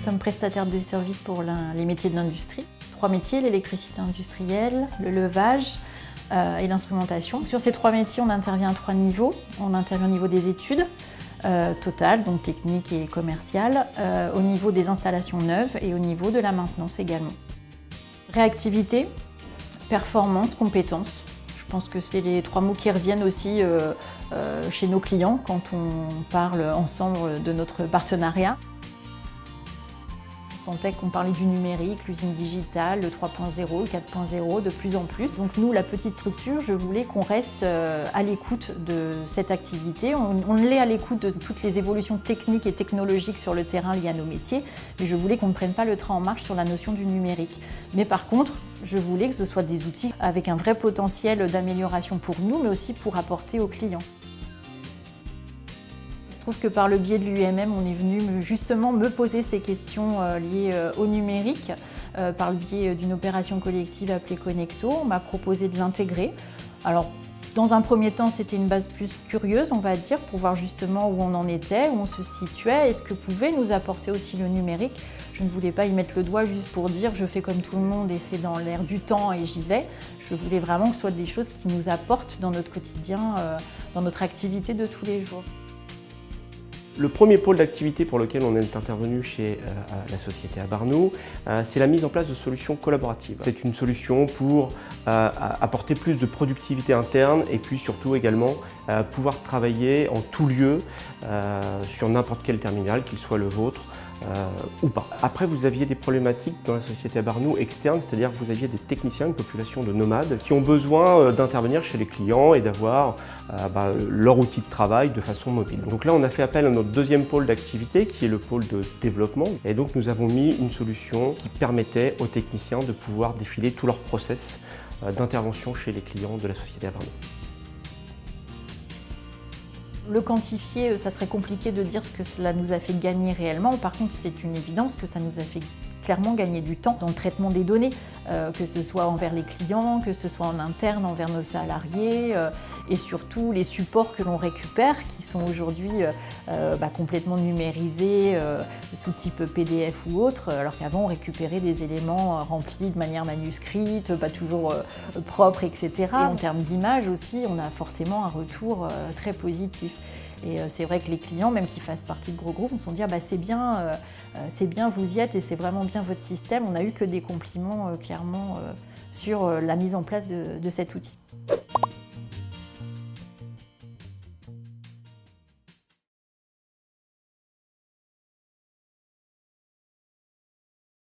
sommes prestataires de services pour les métiers de l'industrie. 3 métiers, l'électricité industrielle, le levage et l'instrumentation. Sur ces 3 métiers, on intervient à 3 niveaux. On intervient au niveau des études totales, donc techniques et commerciales, au niveau des installations neuves et au niveau de la maintenance également. Réactivité, performance, compétence. Je pense que c'est les 3 mots qui reviennent aussi chez nos clients quand on parle ensemble de notre partenariat. On sentait qu'on parlait du numérique, l'usine digitale, le 3.0, le 4.0 de plus en plus. Donc nous, la petite structure, je voulais qu'on reste à l'écoute de cette activité. On l'est à l'écoute de toutes les évolutions techniques et technologiques sur le terrain liées à nos métiers, mais je voulais qu'on ne prenne pas le train en marche sur la notion du numérique. Mais par contre, je voulais que ce soit des outils avec un vrai potentiel d'amélioration pour nous, mais aussi pour apporter aux clients. Je trouve que par le biais de l'UMM, on est venu justement me poser ces questions liées au numérique. Par le biais d'une opération collective appelée Connecto, on m'a proposé de l'intégrer. Alors, dans un premier temps, c'était une base plus curieuse, on va dire, pour voir justement où on en était, où on se situait et ce que pouvait nous apporter aussi le numérique. Je ne voulais pas y mettre le doigt juste pour dire je fais comme tout le monde et c'est dans l'air du temps et j'y vais. Je voulais vraiment que ce soit des choses qui nous apportent dans notre quotidien, dans notre activité de tous les jours. Le premier pôle d'activité pour lequel on est intervenu chez la société Abarnou, c'est la mise en place de solutions collaboratives. C'est une solution pour apporter plus de productivité interne et puis surtout également pouvoir travailler en tout lieu sur n'importe quel terminal, qu'il soit le vôtre ou pas. Après, vous aviez des problématiques dans la société Abarnou externe, c'est-à-dire que vous aviez des techniciens, une population de nomades qui ont besoin d'intervenir chez les clients et d'avoir leur outil de travail de façon mobile. Donc là, on a fait appel à notre deuxième pôle d'activité qui est le pôle de développement. Et donc, nous avons mis une solution qui permettait aux techniciens de pouvoir défiler tout leur process d'intervention chez les clients de la société Abarnou. Le quantifier, ça serait compliqué de dire ce que cela nous a fait gagner réellement. Par contre, c'est une évidence que ça nous a fait clairement gagner du temps dans le traitement des données, que ce soit envers les clients, que ce soit en interne envers nos salariés et surtout les supports que l'on récupère qui sont aujourd'hui complètement numérisés sous type PDF ou autre, alors qu'avant on récupérait des éléments remplis de manière manuscrite, pas toujours propres, etc. Et en termes d'image aussi, on a forcément un retour très positif. Et c'est vrai que les clients, même qui fassent partie de gros groupes, on se sont dit c'est bien, vous y êtes et c'est vraiment bien votre système. On n'a eu que des compliments clairement sur la mise en place de cet outil.